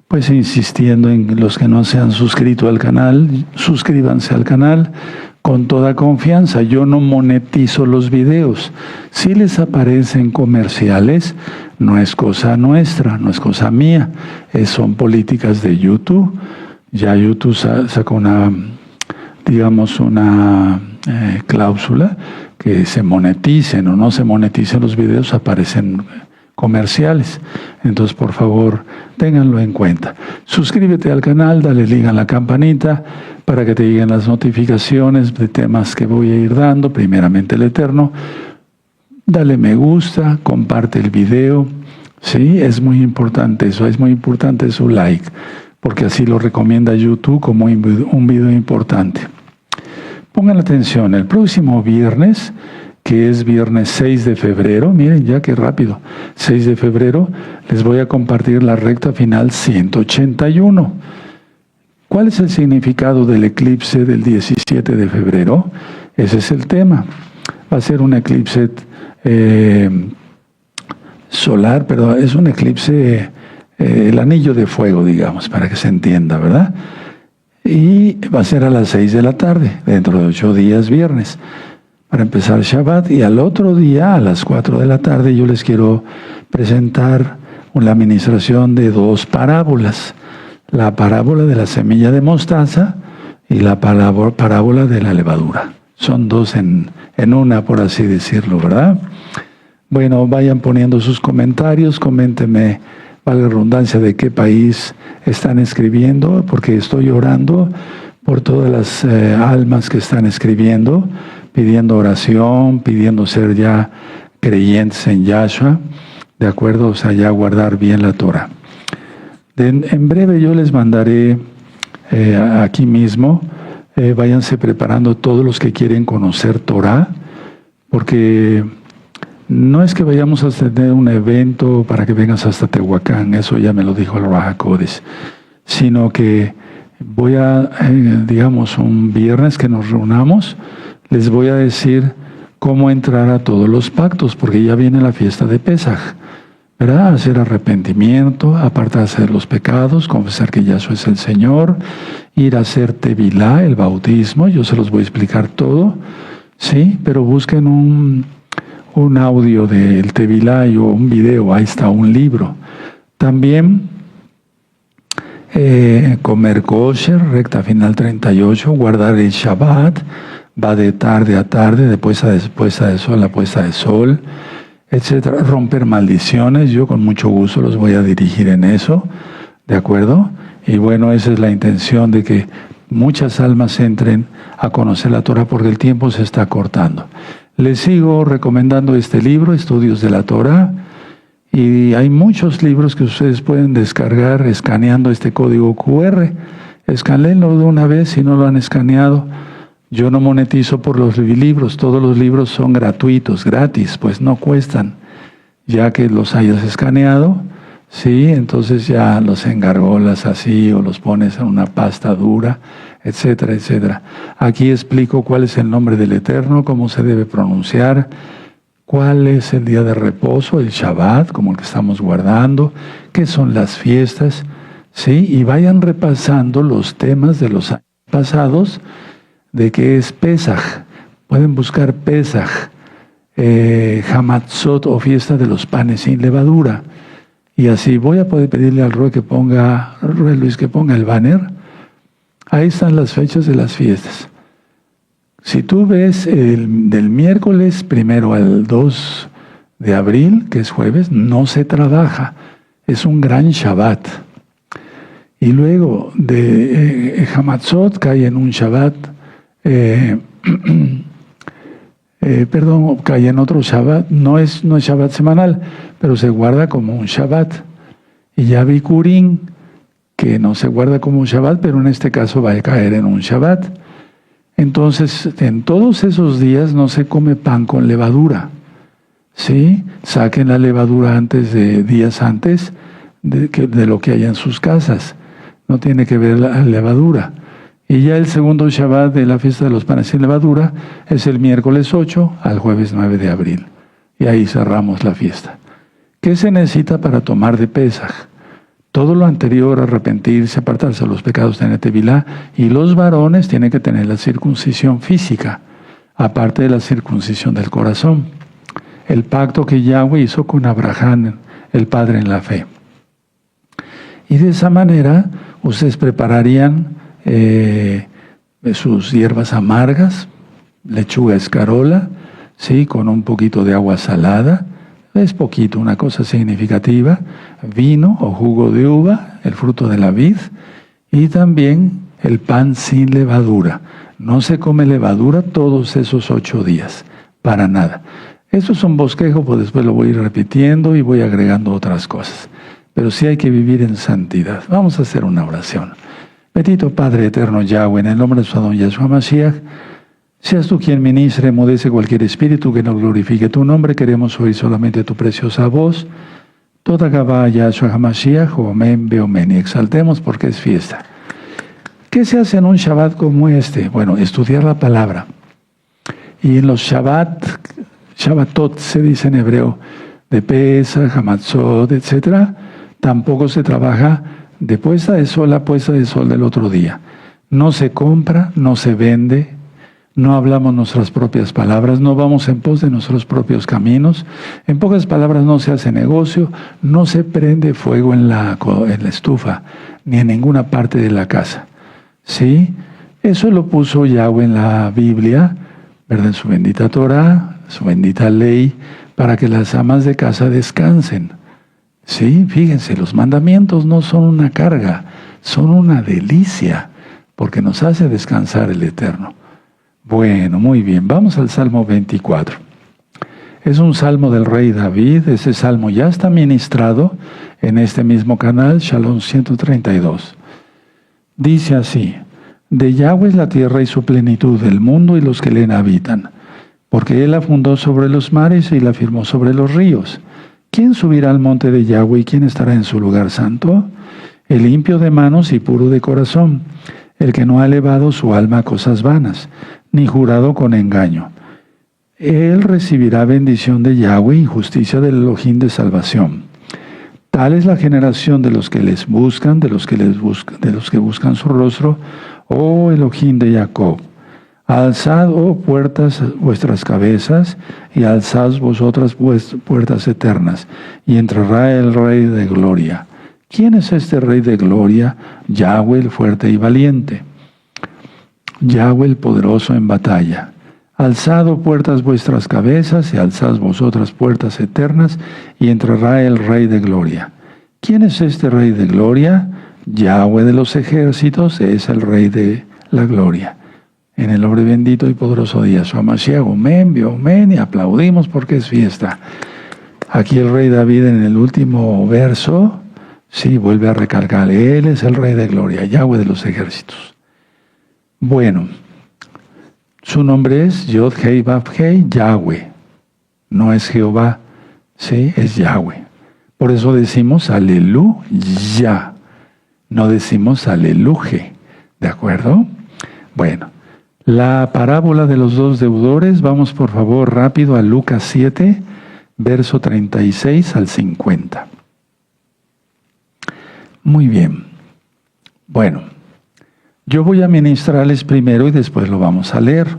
pues insistiendo en los que no se han suscrito al canal, suscríbanse al canal con toda confianza. Yo no monetizo los videos. Si les aparecen comerciales, no es cosa nuestra, no es cosa mía, son políticas de YouTube. Ya YouTube sacó una, digamos, una cláusula que se moneticen o no se moneticen los videos, aparecen comerciales. Entonces, por favor, ténganlo en cuenta. Suscríbete al canal, dale clic a la campanita para que te lleguen las notificaciones de temas que voy a ir dando, primeramente el Eterno. Dale me gusta, comparte el video. Sí, es muy importante eso, es muy importante su like, porque así lo recomienda YouTube como un video importante. Pongan atención, el próximo viernes, que es viernes 6 de febrero, miren ya qué rápido, 6 de febrero, les voy a compartir la recta final 181. ¿Cuál es el significado del eclipse del 17 de febrero? Ese es el tema. Va a ser un eclipse solar, pero es un eclipse, el anillo de fuego, digamos, para que se entienda, ¿verdad? Y va a ser a las 6 de la tarde, dentro de 8 días, viernes, para empezar Shabbat. Y al otro día, a las 4 de la tarde, yo les quiero presentar una administración de 2 parábolas. La parábola de la semilla de mostaza y la parábola de la levadura. Son 2 en una, por así decirlo, ¿verdad? Bueno, vayan poniendo sus comentarios, coméntenme, valga la redundancia, de qué país están escribiendo, porque estoy orando por todas las almas que están escribiendo, pidiendo oración, pidiendo ser ya creyentes en Yahshua, ¿de acuerdo? O sea, ya guardar bien la Torah. En breve yo les mandaré aquí mismo, váyanse preparando todos los que quieren conocer Torah, porque no es que vayamos a tener un evento para que vengas hasta Tehuacán, eso ya me lo dijo el Raja Kodesh, sino que voy a, digamos, un viernes que nos reunamos, les voy a decir cómo entrar a todos los pactos, porque ya viene la fiesta de Pesaj, ¿verdad? Hacer arrepentimiento, apartarse de los pecados, confesar que Yahshua es el Señor, ir a hacer Tevilá, el bautismo, yo se los voy a explicar todo, ¿sí? Pero busquen un audio del Tevilá o un video, ahí está un libro. También comer kosher, recta final 38, guardar el Shabbat, va de tarde a tarde, de puesta de sol a puesta de sol, etcétera. Romper maldiciones, yo con mucho gusto los voy a dirigir en eso, ¿de acuerdo? Y bueno, esa es la intención, de que muchas almas entren a conocer la Torah, porque el tiempo se está cortando. Les sigo recomendando este libro, Estudios de la Torah, y hay muchos libros que ustedes pueden descargar escaneando este código QR. Escanéenlo de una vez si no lo han escaneado. Yo no monetizo por los libros, todos los libros son gratuitos, gratis, pues no cuestan. Ya que los hayas escaneado, sí, entonces ya los engargolas así o los pones en una pasta dura, etcétera, etcétera. Aquí explico cuál es el nombre del Eterno, cómo se debe pronunciar, cuál es el día de reposo, el Shabbat, como el que estamos guardando, qué son las fiestas, ¿sí? Y vayan repasando los temas de los años pasados, de qué es Pesaj. Pueden buscar Pesaj, Hamatzot o fiesta de los panes sin levadura. Y así voy a poder pedirle al Roe Luis que ponga el banner. Ahí están las fechas de las fiestas. Si tú ves del miércoles 1 al 2 de abril, que es jueves, no se trabaja. Es un gran Shabbat. Y luego de Hamatzot cae en un Shabbat, cae en otro Shabbat, no es Shabbat semanal, pero se guarda como un Shabbat. Y ya Bikurim, que no se guarda como un Shabbat, pero en este caso va a caer en un Shabbat. Entonces, en todos esos días no se come pan con levadura, ¿sí? Saquen la levadura días antes de lo que haya en sus casas. No tiene que ver la levadura. Y ya el segundo Shabbat de la fiesta de los panes sin levadura es el miércoles 8 al jueves 9 de abril. Y ahí cerramos la fiesta. ¿Qué se necesita para tomar de Pesaj? Todo lo anterior, arrepentirse, apartarse de los pecados, tener tevilá, y los varones tienen que tener la circuncisión física, aparte de la circuncisión del corazón. El pacto que Yahweh hizo con Abraham, el padre en la fe. Y de esa manera, ustedes prepararían sus hierbas amargas, lechuga escarola, ¿sí? Con un poquito de agua salada, es poquito, una cosa significativa, vino o jugo de uva, el fruto de la vid, y también el pan sin levadura. No se come levadura todos esos 8 días, para nada. Esto es un bosquejo, pues después lo voy a ir repitiendo y voy agregando otras cosas. Pero sí hay que vivir en santidad. Vamos a hacer una oración. Bendito Padre eterno Yahweh, en el nombre de su Adón Yahshua Mashiach, seas tú quien ministre, emudece cualquier espíritu que no glorifique tu nombre. Queremos oír solamente tu preciosa voz. Toda Gabá Yahshua HaMashiach, Omen, Beomen. Y exaltemos porque es fiesta. ¿Qué se hace en un Shabbat como este? Bueno, estudiar la palabra. Y en los Shabbatot se dice en hebreo, de Pesach, Hamatzot, etc., tampoco se trabaja de puesta de sol a puesta de sol del otro día. No se compra, no se vende, no hablamos nuestras propias palabras, no vamos en pos de nuestros propios caminos. En pocas palabras, no se hace negocio, no se prende fuego en la estufa, ni en ninguna parte de la casa. ¿Sí? Eso lo puso Yahweh en la Biblia, ¿verdad? En su bendita Torah, su bendita ley, para que las amas de casa descansen. Sí, fíjense, los mandamientos no son una carga, son una delicia, porque nos hace descansar el Eterno. Bueno, muy bien, vamos al Salmo 24. Es un salmo del rey David. Ese salmo ya está ministrado en este mismo canal, Shalom 132. Dice así: de Yahweh es la tierra y su plenitud, el mundo y los que le habitan, porque Él la fundó sobre los mares y la firmó sobre los ríos. ¿Quién subirá al monte de Yahweh y quién estará en su lugar santo? El limpio de manos y puro de corazón, el que no ha elevado su alma a cosas vanas, ni jurado con engaño. Él recibirá bendición de Yahweh y justicia del Elohim de salvación. Tal es la generación de los que les buscan, de los que buscan su rostro, oh Elohim de Jacob. Alzad, oh puertas, vuestras cabezas, y alzad vosotras puertas eternas, y entrará el Rey de Gloria. ¿Quién es este Rey de Gloria? Yahweh el fuerte y valiente, Yahweh el poderoso en batalla. Alzad, oh puertas, vuestras cabezas, y alzad vosotras puertas eternas, y entrará el Rey de Gloria. ¿Quién es este Rey de Gloria? Yahweh de los ejércitos es el Rey de la Gloria. En el nombre bendito y poderoso de Yahshua Mashiach, Omen, Beomen, y aplaudimos porque es fiesta. Aquí el rey David en el último verso, sí, vuelve a recalcar, Él es el Rey de Gloria, Yahweh de los ejércitos. Bueno, su nombre es Yod Hei Vav Hei, Yahweh. No es Jehová, sí, es Yahweh. Por eso decimos aleluya, no decimos aleluje, ¿de acuerdo? Bueno, la parábola de los dos deudores, vamos por favor rápido a Lucas 7, verso 36 al 50. Muy bien. Bueno, yo voy a ministrarles primero y después lo vamos a leer,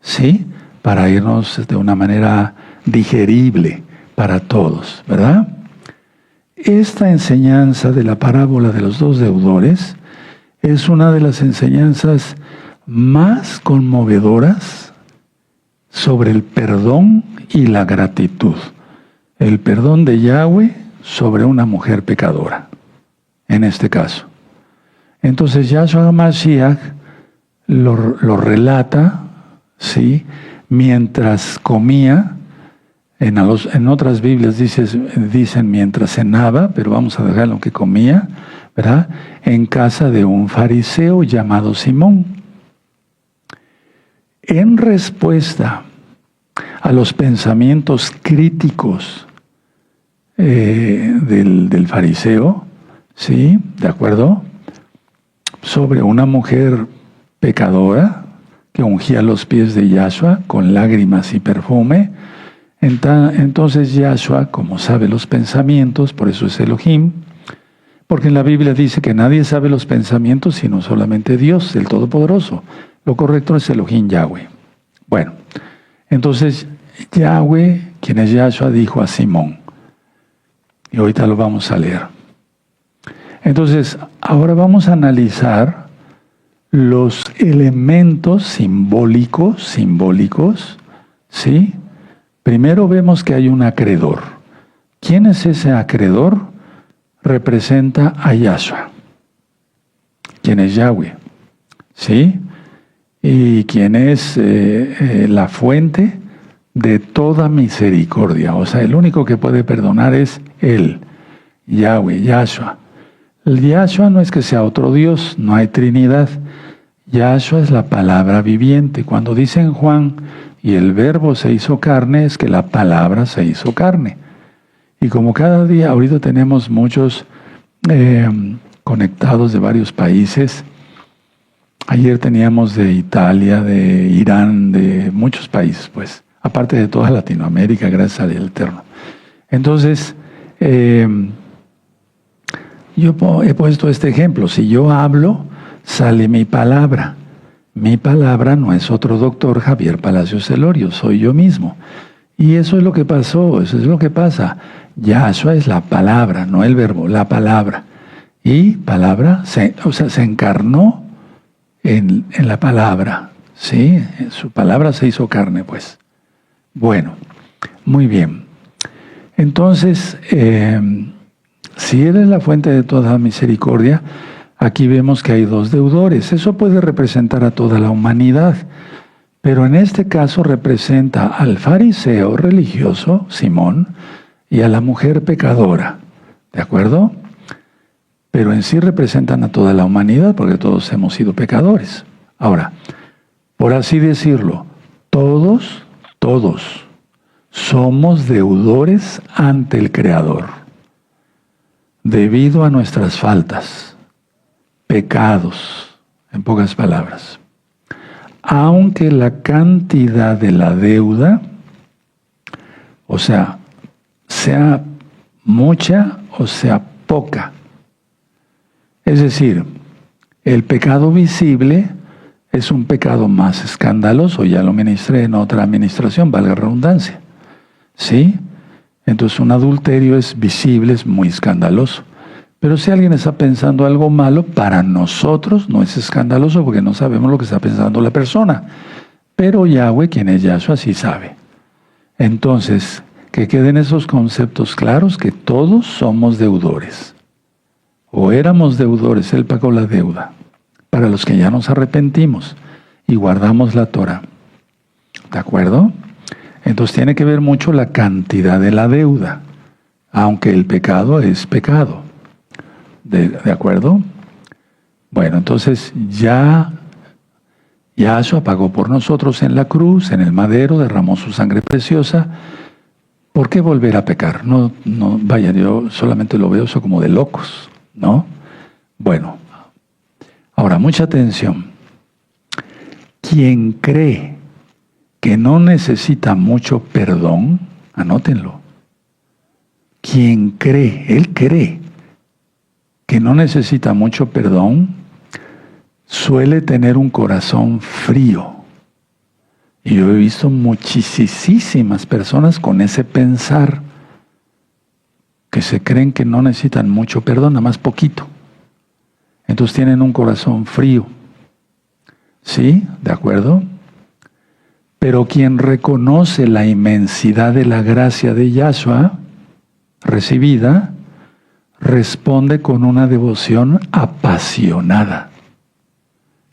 ¿sí? Para irnos de una manera digerible para todos, ¿verdad? Esta enseñanza de la parábola de los dos deudores es una de las enseñanzas más conmovedoras sobre el perdón y la gratitud. El perdón de Yahweh sobre una mujer pecadora, en este caso. Entonces Yahshua HaMashiach lo relata, ¿sí? Mientras comía. En otras Biblias dicen mientras cenaba, pero vamos a dejar lo que comía, ¿verdad? En casa de un fariseo llamado Simón. En respuesta a los pensamientos críticos del fariseo, ¿sí? ¿De acuerdo? Sobre una mujer pecadora que ungía los pies de Yahshua con lágrimas y perfume. Entonces Yahshua, como sabe los pensamientos, por eso es Elohim, Porque en la Biblia dice que nadie sabe los pensamientos sino solamente Dios, el Todopoderoso. Lo correcto es Elohim Yahweh. Bueno, entonces Yahweh, quien es Yahshua, dijo a Simón. Y ahorita lo vamos a leer. Entonces, ahora vamos a analizar los elementos simbólicos, ¿sí? Primero vemos que hay un acreedor. ¿Quién es ese acreedor? Representa a Yahshua. ¿Quién es Yahweh? ¿Sí? Y quién es la fuente de toda misericordia. O sea, el único que puede perdonar es Él, Yahweh, Yahshua. El Yahshua no es que sea otro Dios, no hay Trinidad. Yahshua es la palabra viviente. Cuando dice en Juan, y el verbo se hizo carne, es que la palabra se hizo carne. Y como cada día, ahorita tenemos muchos conectados de varios países. Ayer teníamos de Italia, de Irán, de muchos países, pues, aparte de toda Latinoamérica, gracias al Eterno. Entonces, yo he puesto este ejemplo. Si yo hablo, sale mi palabra. Mi palabra no es otro doctor Javier Palacios Celorio, soy yo mismo. Y eso es lo que pasó, eso es lo que pasa. Yahshua es la palabra, no el verbo, la palabra. Y palabra, se encarnó en la palabra, ¿sí? Su palabra se hizo carne, pues. Bueno, muy bien. Entonces, si Él es la fuente de toda misericordia, aquí vemos que hay dos deudores. Eso puede representar a toda la humanidad, pero en este caso representa al fariseo religioso, Simón, y a la mujer pecadora, ¿de acuerdo? Pero en sí representan a toda la humanidad, porque todos hemos sido pecadores. Ahora, por así decirlo, todos somos deudores ante el Creador, debido a nuestras faltas, pecados, en pocas palabras. Aunque la cantidad de la deuda, o sea mucha o sea poca. Es decir, el pecado visible es un pecado más escandaloso, ya lo ministré en otra administración, valga la redundancia. ¿Sí? Entonces un adulterio es visible, es muy escandaloso. Pero si alguien está pensando algo malo, para nosotros no es escandaloso porque no sabemos lo que está pensando la persona. Pero Yahweh, quien es Yahshua, sí sabe. Entonces, que queden esos conceptos claros, que todos somos deudores. O éramos deudores, Él pagó la deuda. Para los que ya nos arrepentimos y guardamos la Torah. ¿De acuerdo? Entonces tiene que ver mucho la cantidad de la deuda, aunque el pecado es pecado. ¿De acuerdo? Bueno, entonces ya Yahshua pagó por nosotros en la cruz, en el madero, derramó su sangre preciosa. ¿Por qué volver a pecar? No, vaya, yo solamente lo veo eso como de locos, ¿no? Bueno, ahora mucha atención. Quien cree que no necesita mucho perdón, anótenlo. Quien cree, él cree que no necesita mucho perdón, suele tener un corazón frío. Y yo he visto muchísimas personas con ese pensar, que se creen que no necesitan mucho perdón, nada más poquito. Entonces tienen un corazón frío. ¿Sí? ¿De acuerdo? Pero quien reconoce la inmensidad de la gracia de Yahshua recibida, responde con una devoción apasionada.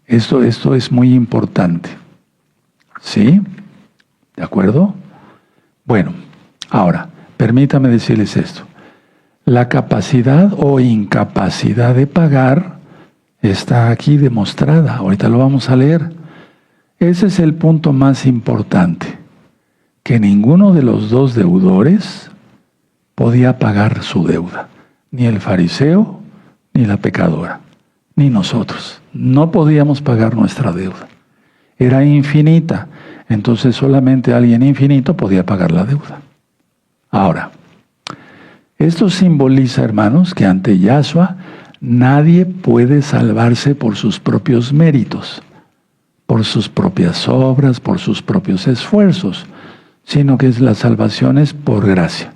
Esto es muy importante. ¿Sí? ¿De acuerdo? Bueno, ahora, permítame decirles esto. La capacidad o incapacidad de pagar está aquí demostrada. Ahorita lo vamos a leer. Ese es el punto más importante. Que ninguno de los dos deudores podía pagar su deuda. Ni el fariseo, ni la pecadora, ni nosotros. No podíamos pagar nuestra deuda. Era infinita. Entonces solamente alguien infinito podía pagar la deuda. Ahora, Esto simboliza, hermanos, que ante Yahshua nadie puede salvarse por sus propios méritos, por sus propias obras, por sus propios esfuerzos, sino que la salvación es por gracia.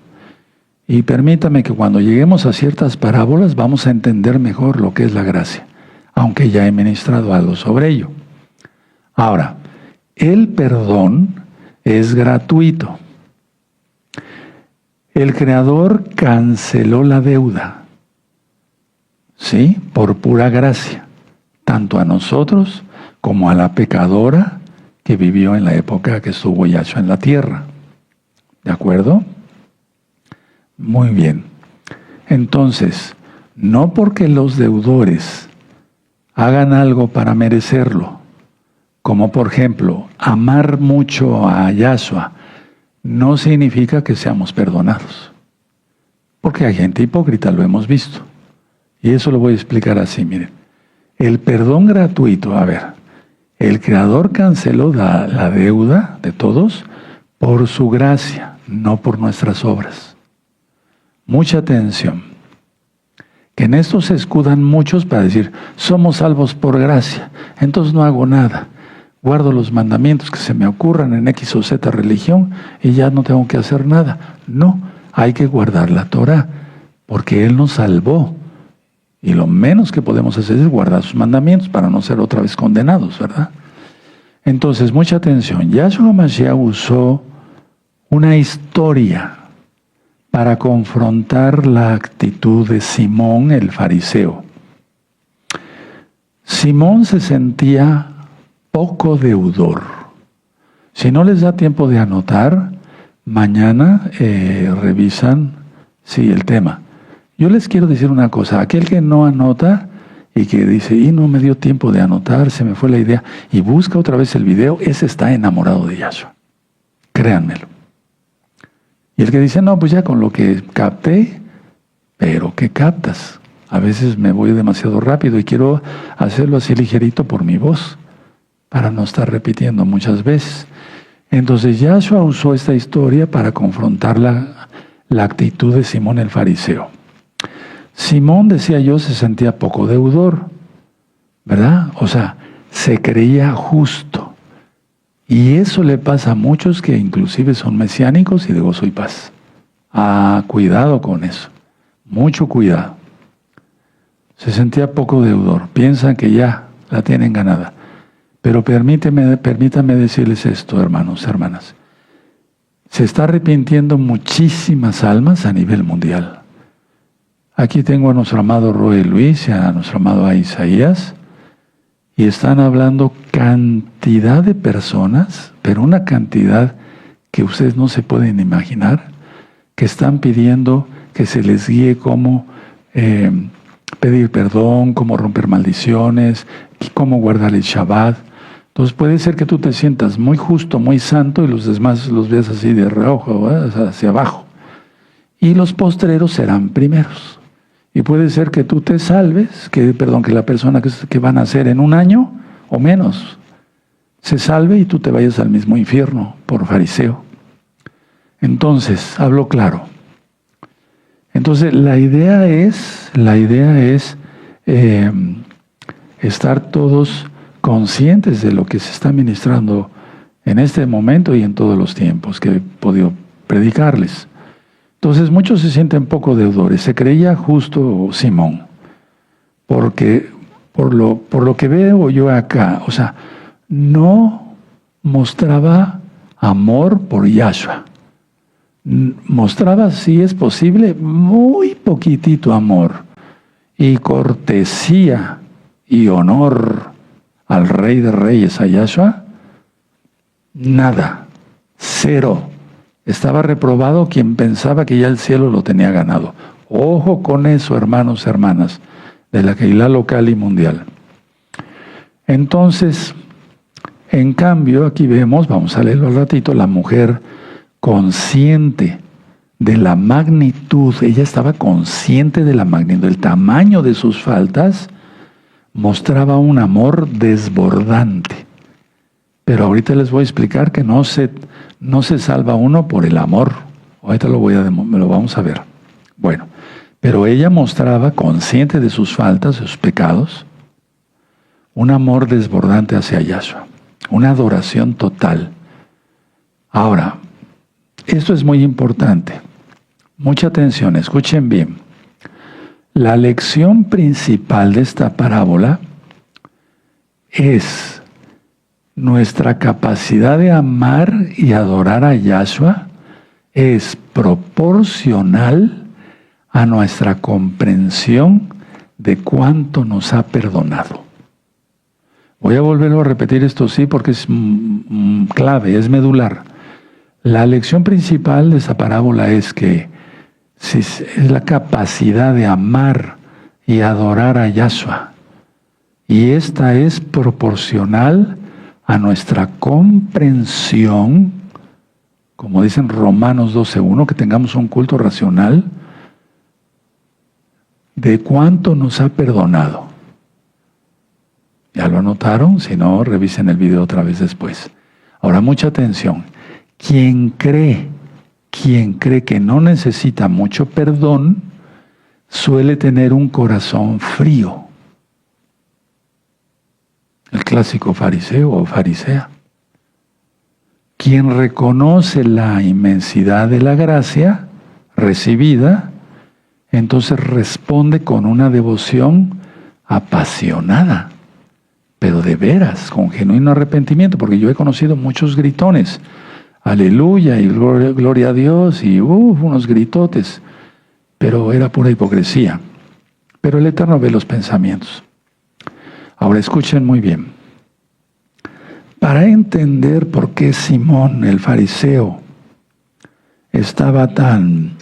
Y permítame que cuando lleguemos a ciertas parábolas vamos a entender mejor lo que es la gracia, aunque ya he ministrado algo sobre ello. Ahora, el perdón es gratuito. El Creador canceló la deuda, ¿sí? Por pura gracia, tanto a nosotros como a la pecadora que vivió en la época que estuvo Yahshua en la tierra. ¿De acuerdo? Muy bien. Entonces, no porque los deudores hagan algo para merecerlo, como por ejemplo, amar mucho a Yahshua, no significa que seamos perdonados. Porque hay gente hipócrita, lo hemos visto. Y eso lo voy a explicar así, miren. El perdón gratuito, a ver, el Creador canceló la deuda de todos por su gracia, no por nuestras obras. Mucha atención. Que en esto se escudan muchos para decir, somos salvos por gracia, entonces no hago nada. Guardo los mandamientos que se me ocurran en X o Z religión y ya no tengo que hacer nada. No, hay que guardar la Torah, porque Él nos salvó. Y lo menos que podemos hacer es guardar sus mandamientos para no ser otra vez condenados, ¿verdad? Entonces, mucha atención. Yahshua Mashiach usó una historia para confrontar la actitud de Simón el fariseo. Simón se sentía poco deudor. Si no les da tiempo de anotar, mañana revisan el tema. Yo les quiero decir una cosa, aquel que no anota y que dice, y no me dio tiempo de anotar, se me fue la idea, y busca otra vez el video, ese está enamorado de Yahshua. Créanmelo. Y el que dice, no, pues ya con lo que capté, pero ¿qué captas? A veces me voy demasiado rápido y quiero hacerlo así ligerito por mi voz, para no estar repitiendo muchas veces. Entonces Yahshua usó esta historia para confrontar la actitud de Simón el fariseo. Simón, decía yo, se sentía poco deudor, ¿verdad? O sea, se creía justo. Y eso le pasa a muchos que inclusive son mesiánicos y de gozo y paz. Cuidado con eso. Mucho cuidado. Se sentía poco deudor. Piensan que ya la tienen ganada. Pero permítame decirles esto, hermanos, hermanas. Se está arrepintiendo muchísimas almas a nivel mundial. Aquí tengo a nuestro amado Roy Luis y a nuestro amado Isaías, y están hablando cantidad de personas, pero una cantidad que ustedes no se pueden imaginar, que están pidiendo que se les guíe cómo pedir perdón, cómo romper maldiciones, cómo guardar el Shabbat. Entonces puede ser que tú te sientas muy justo, muy santo, y los demás los veas así de reojo, hacia abajo. Y los postreros serán primeros. Y puede ser que tú te salves, que la persona que van a nacer en un año o menos se salve y tú te vayas al mismo infierno por fariseo. Entonces, hablo claro. Entonces, la idea es estar todos conscientes de lo que se está ministrando en este momento y en todos los tiempos que he podido predicarles. Entonces muchos se sienten poco deudores. Se creía justo Simón, porque por lo que veo yo acá, o sea, no mostraba amor por Yahshua. Mostraba, si es posible, muy poquitito amor y cortesía y honor al Rey de Reyes, a Yahshua. Nada, cero. Estaba reprobado quien pensaba que ya el cielo lo tenía ganado. Ojo con eso, hermanos, hermanas, de la Keilah local y mundial. Entonces, en cambio, aquí vemos, vamos a leerlo al ratito, la mujer consciente de la magnitud, ella estaba consciente de la magnitud, del tamaño de sus faltas, mostraba un amor desbordante. Pero ahorita les voy a explicar que no se salva uno por el amor. Ahorita me lo vamos a ver. Bueno, pero ella mostraba, consciente de sus faltas, de sus pecados, un amor desbordante hacia Yahshua, una adoración total. Ahora, esto es muy importante. Mucha atención, escuchen bien. La lección principal de esta parábola es nuestra capacidad de amar y adorar a Yahshua es proporcional a nuestra comprensión de cuánto nos ha perdonado. Voy a volverlo a repetir esto sí porque es clave, es medular. La lección principal de esta parábola es que es la capacidad de amar y adorar a Yahshua. Y esta es proporcional a nuestra comprensión, como dicen Romanos 12:1, que tengamos un culto racional de cuánto nos ha perdonado. ¿Ya lo anotaron? Si no, revisen el video otra vez después. Ahora, mucha atención. Quien cree que no necesita mucho perdón, suele tener un corazón frío. El clásico fariseo o farisea. Quien reconoce la inmensidad de la gracia recibida, entonces responde con una devoción apasionada, pero de veras, con genuino arrepentimiento, porque yo he conocido muchos gritones, aleluya y gloria a Dios, y unos gritotes, pero era pura hipocresía. Pero el Eterno ve los pensamientos. Ahora escuchen muy bien. Para entender por qué Simón el fariseo estaba tan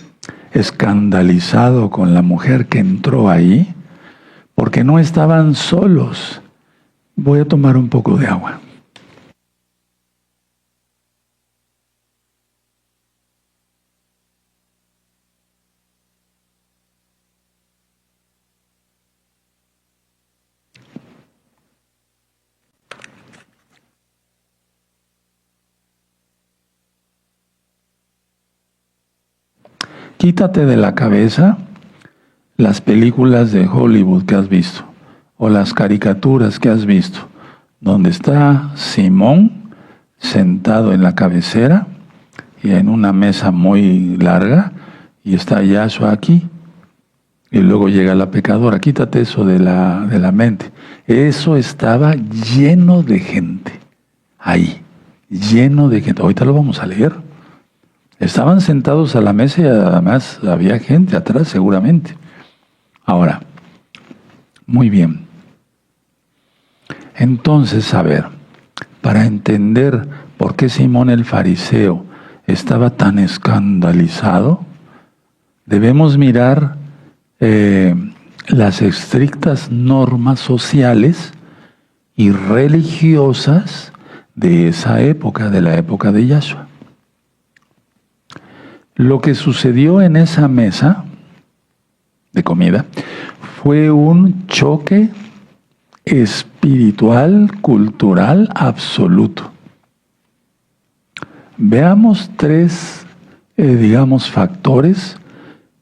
escandalizado con la mujer que entró ahí, porque no estaban solos. Voy a tomar un poco de agua. Quítate de la cabeza las películas de Hollywood que has visto o las caricaturas que has visto, donde está Simón sentado en la cabecera y en una mesa muy larga y está Yahshua aquí y luego llega la pecadora. Quítate eso de la mente. Eso estaba lleno de gente ahí, lleno de gente. Ahorita lo vamos a leer. Estaban sentados a la mesa y además había gente atrás seguramente. Ahora, muy bien. Entonces, a ver, para entender por qué Simón el fariseo estaba tan escandalizado, debemos mirar las estrictas normas sociales y religiosas de esa época, de la época de Yahshua. Lo que sucedió en esa mesa de comida fue un choque espiritual, cultural, absoluto. Veamos tres, factores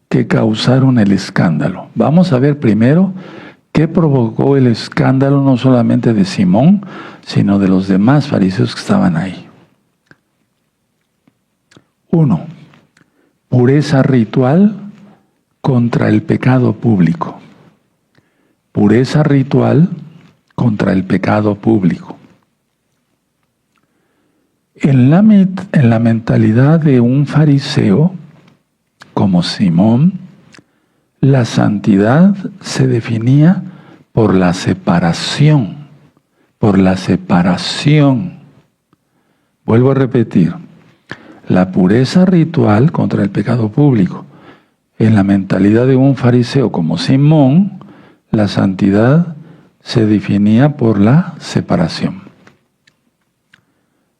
que causaron el escándalo. Vamos a ver primero qué provocó el escándalo no solamente de Simón, sino de los demás fariseos que estaban ahí. 1. Pureza ritual contra el pecado público. Pureza ritual contra el pecado público. En la mentalidad de un fariseo, como Simón, la santidad se definía por la separación, Vuelvo a repetir. La pureza ritual contra el pecado público. En la mentalidad de un fariseo como Simón, la santidad se definía por la separación.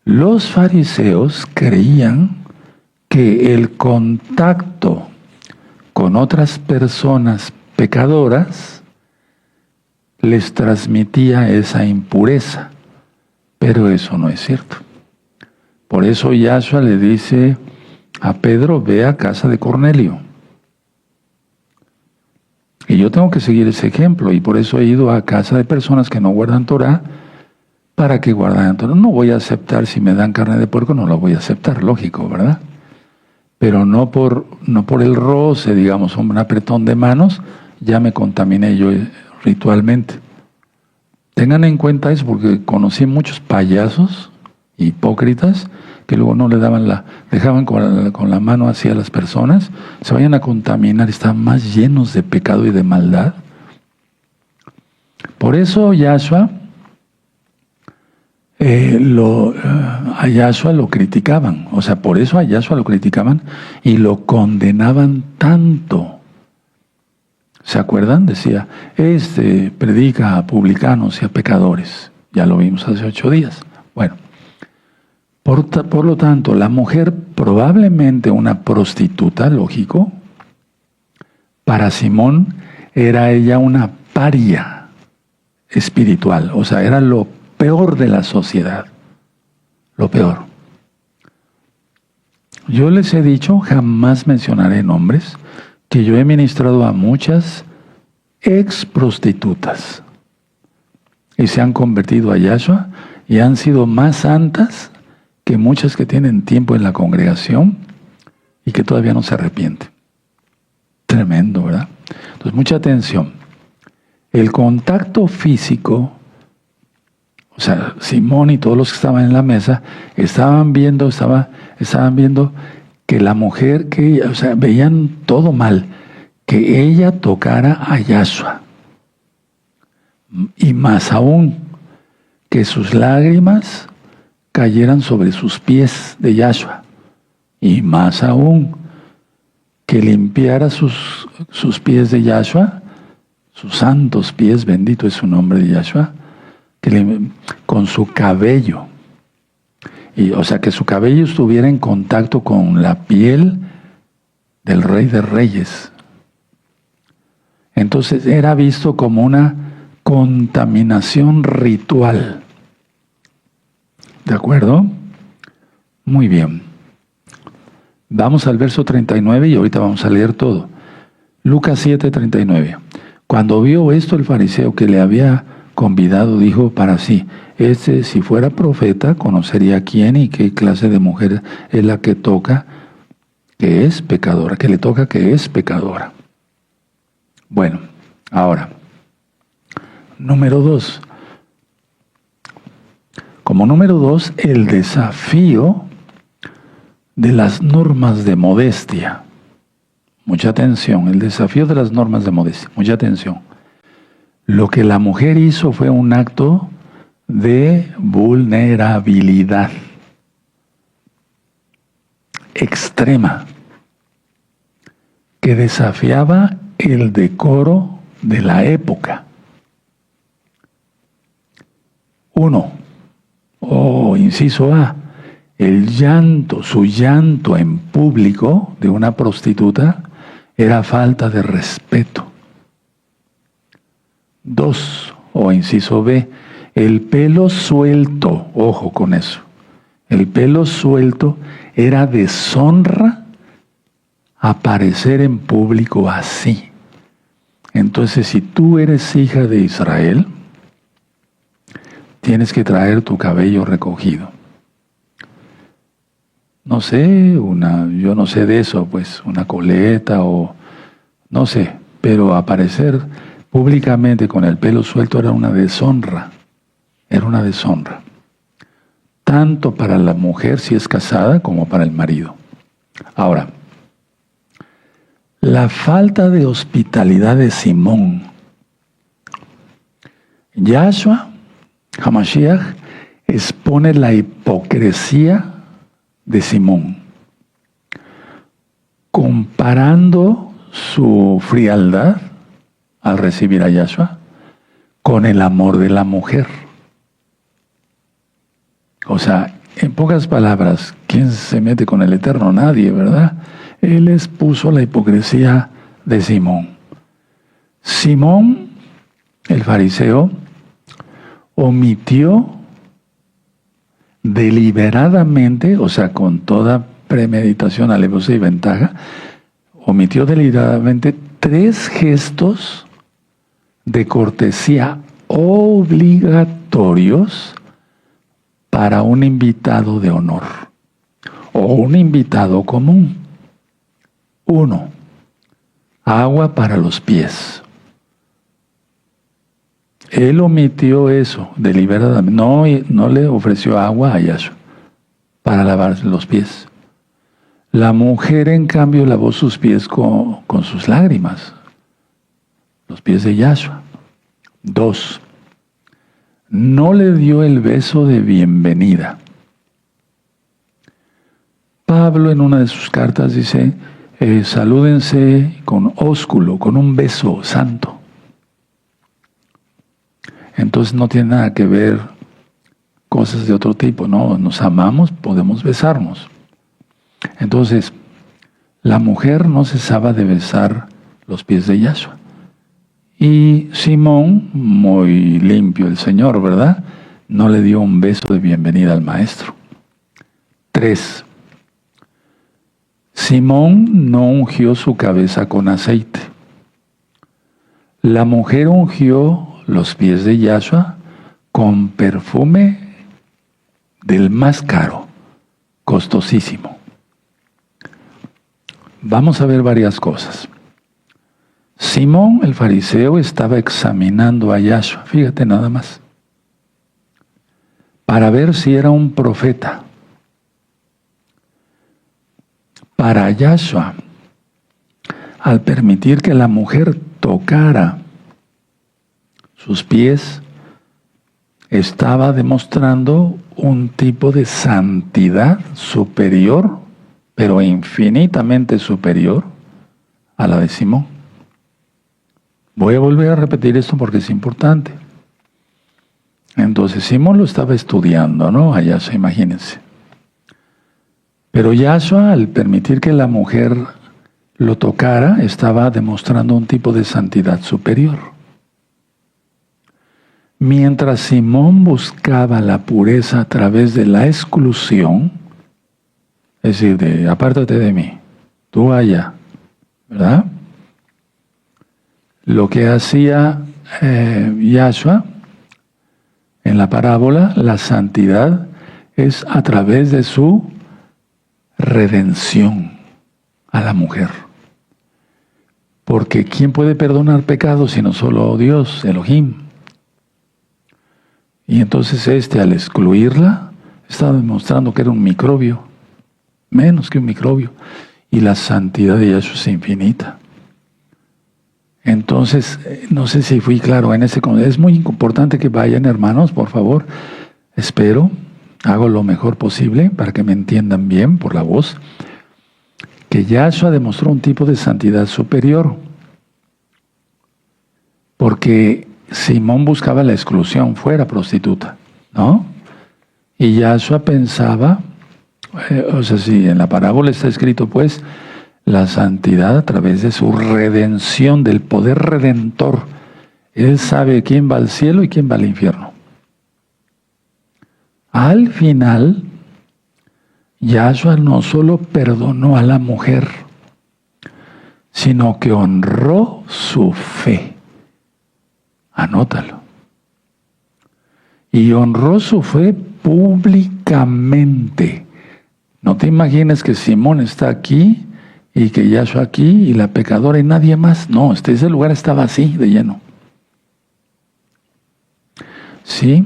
Los fariseos creían que el contacto con otras personas pecadoras les transmitía esa impureza, pero eso no es cierto. Por eso Yahshua le dice a Pedro, ve a casa de Cornelio. Y yo tengo que seguir ese ejemplo, y por eso he ido a casa de personas que no guardan Torah, para que guarden Torah. No voy a aceptar, si me dan carne de puerco, no la voy a aceptar, lógico, ¿verdad? Pero no por el roce, digamos, un apretón de manos, ya me contaminé yo ritualmente. Tengan en cuenta eso, porque conocí muchos payasos hipócritas que luego no le daban dejaban con la mano hacia las personas, se vayan a contaminar, están más llenos de pecado y de maldad. Por eso Yahshua, a Yahshua lo criticaban, o sea, por eso a Yahshua lo criticaban y lo condenaban tanto. ¿Se acuerdan? Decía, predica a publicanos y a pecadores. Ya lo vimos hace 8 días. Bueno, por lo tanto, la mujer, probablemente una prostituta, lógico, para Simón era ella una paria espiritual, o sea, era lo peor de la sociedad, lo peor. Yo les he dicho, jamás mencionaré nombres, que yo he ministrado a muchas ex prostitutas y se han convertido a Yahshua y han sido más santas que muchas que tienen tiempo en la congregación y que todavía no se arrepienten. Tremendo, ¿verdad? Entonces, mucha atención. El contacto físico, o sea, Simón y todos los que estaban en la mesa estaban viendo que la mujer, o sea, veían todo mal, que ella tocara a Yahshua. Y más aún, que sus lágrimas cayeran sobre sus pies de Yahshua. Y más aún, que limpiara sus pies de Yahshua, sus santos pies, bendito es su nombre de Yahshua, con su cabello. Y, o sea, que su cabello estuviera en contacto con la piel del Rey de Reyes. Entonces era visto como una contaminación ritual. ¿De acuerdo? Muy bien. Vamos al verso 39 y ahorita vamos a leer todo. Lucas 7:39. Cuando vio esto el fariseo que le había convidado, dijo para sí, si fuera profeta, conocería quién y qué clase de mujer es la que toca, que es pecadora, que le toca que es pecadora. Bueno, ahora, número 2. Como número 2, el desafío de las normas de modestia. Mucha atención, el desafío de las normas de modestia, mucha atención. Lo que la mujer hizo fue un acto de vulnerabilidad extrema que desafiaba el decoro de la época. 1. Inciso A. Su llanto en público de una prostituta era falta de respeto. 2. Inciso B. El pelo suelto, ojo con eso, el pelo suelto era deshonra aparecer en público así. Entonces, si tú eres hija de Israel, tienes que traer tu cabello recogido. No sé, yo no sé de eso, pues una coleta o no sé, pero aparecer públicamente con el pelo suelto era una deshonra. Era una deshonra, tanto para la mujer si es casada como para el marido. Ahora, la falta de hospitalidad de Simón. Yahshua HaMashiach expone la hipocresía de Simón, comparando su frialdad al recibir a Yahshua con el amor de la mujer. O sea, en pocas palabras, ¿quién se mete con el Eterno? Nadie, ¿verdad? Él expuso la hipocresía de Simón. Simón, el fariseo, omitió deliberadamente, o sea, con toda premeditación, alevosía y ventaja, omitió deliberadamente 3 gestos de cortesía obligatorios para un invitado de honor o un invitado común. 1. Agua para los pies. Él omitió eso deliberadamente. No le ofreció agua a Yahshua para lavar los pies. La mujer, en cambio, lavó sus pies con sus lágrimas. Los pies de Yahshua. 2. No le dio el beso de bienvenida. Pablo en una de sus cartas dice, salúdense con ósculo, con un beso santo. Entonces no tiene nada que ver cosas de otro tipo, ¿no? Nos amamos, podemos besarnos. Entonces, la mujer no cesaba de besar los pies de Yahshua. Y Simón, muy limpio el Señor, ¿verdad? No le dio un beso de bienvenida al Maestro. 3. Simón no ungió su cabeza con aceite. La mujer ungió los pies de Yahshua con perfume del más caro, costosísimo. Vamos a ver varias cosas. Simón el fariseo estaba examinando a Yahshua, fíjate nada más, para ver si era un profeta. Para Yahshua, al permitir que la mujer tocara sus pies, estaba demostrando un tipo de santidad superior, pero infinitamente superior a la de Simón. Voy a volver a repetir esto porque es importante. Entonces Simón lo estaba estudiando, ¿no? A Yahshua, imagínense. Pero Yahshua, al permitir que la mujer lo tocara, estaba demostrando un tipo de santidad superior. Mientras Simón buscaba la pureza a través de la exclusión, es decir, de apártate de mí, tú allá, ¿verdad? Lo que hacía Yahshua en la parábola, la santidad, es a través de su redención a la mujer. Porque ¿quién puede perdonar pecados sino solo Dios, Elohim? Y entonces al excluirla, estaba demostrando que era un microbio, menos que un microbio. Y la santidad de Yahshua es infinita. Entonces, no sé si fui claro en ese contexto. Es muy importante que vayan, hermanos, por favor. Espero, hago lo mejor posible para que me entiendan bien por la voz, que Yahshua demostró un tipo de santidad superior. Porque Simón buscaba la exclusión, fuera prostituta, ¿no? Y Yahshua pensaba, si en la parábola está escrito, pues, la santidad a través de su redención, del poder redentor. Él sabe quién va al cielo y quién va al infierno. Al final, Yahshua no solo perdonó a la mujer, sino que honró su fe. Anótalo. Y honró su fe públicamente. No te imagines que Simón está aquí y que Yahshua aquí y la pecadora y nadie más. No, ese lugar estaba así, de lleno. Sí,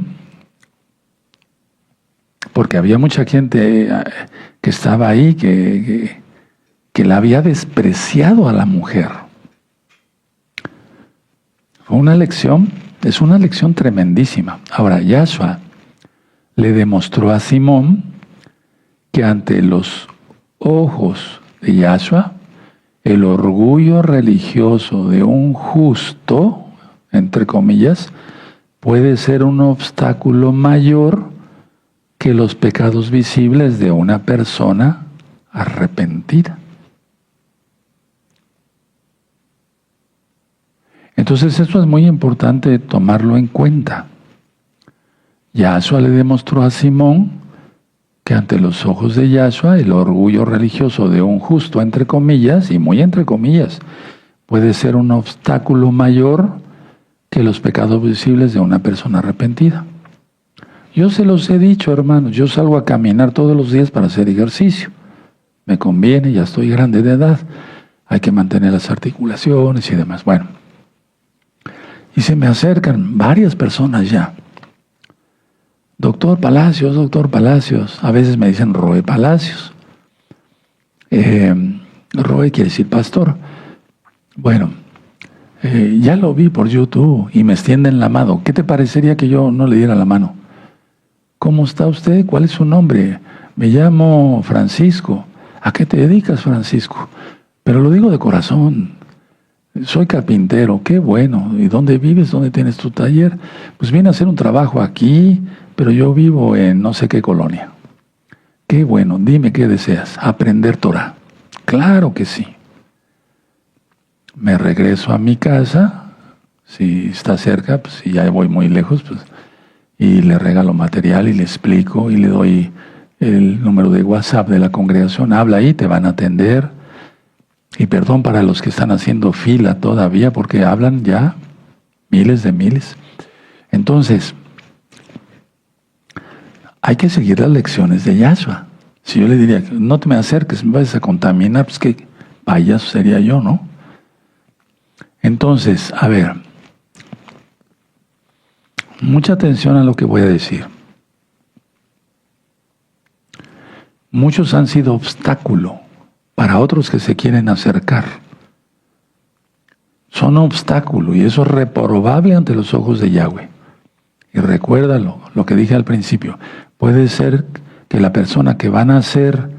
porque había mucha gente que estaba ahí que la había despreciado a la mujer. Fue una lección, es una lección tremendísima. Ahora, Yahshua le demostró a Simón que ante los ojos de Yahshua, el orgullo religioso de un justo, entre comillas, puede ser un obstáculo mayor que los pecados visibles de una persona arrepentida. Entonces esto es muy importante tomarlo en cuenta. Yahshua le demostró a Simón que ante los ojos de Yahshua el orgullo religioso de un justo, entre comillas, y muy entre comillas, puede ser un obstáculo mayor que los pecados visibles de una persona arrepentida. Yo se los he dicho, hermanos, yo salgo a caminar todos los días para hacer ejercicio. Me conviene, ya estoy grande de edad, hay que mantener las articulaciones y demás. Bueno, y se me acercan varias personas ya. Doctor Palacios, a veces me dicen Roe Palacios. Roe quiere decir pastor. Bueno, ya lo vi por YouTube y me extienden la mano. ¿Qué te parecería que yo no le diera la mano? ¿Cómo está usted? ¿Cuál es su nombre? Me llamo Francisco. ¿A qué te dedicas, Francisco? Pero lo digo de corazón. Soy carpintero. Qué bueno. ¿Y dónde vives? ¿Dónde tienes tu taller? Pues vine a hacer un trabajo aquí, pero yo vivo en no sé qué colonia. Qué bueno. Dime qué deseas. Aprender Torah. Claro que sí. Me regreso a mi casa. Si está cerca, pues si ya voy muy lejos, pues y le regalo material y le explico y le doy el número de WhatsApp de la congregación. Habla ahí, te van a atender. Y perdón para los que están haciendo fila todavía, porque hablan ya miles de miles. Entonces, hay que seguir las lecciones de Yahshua. Si yo le diría, no te me acerques, me vas a contaminar, pues que payaso sería yo, ¿no? Entonces, a ver, mucha atención a lo que voy a decir. Muchos han sido obstáculo para otros que se quieren acercar. Son obstáculo y eso es reprobable ante los ojos de Yahweh. Y recuérdalo, lo que dije al principio, puede ser que la persona que van a nacer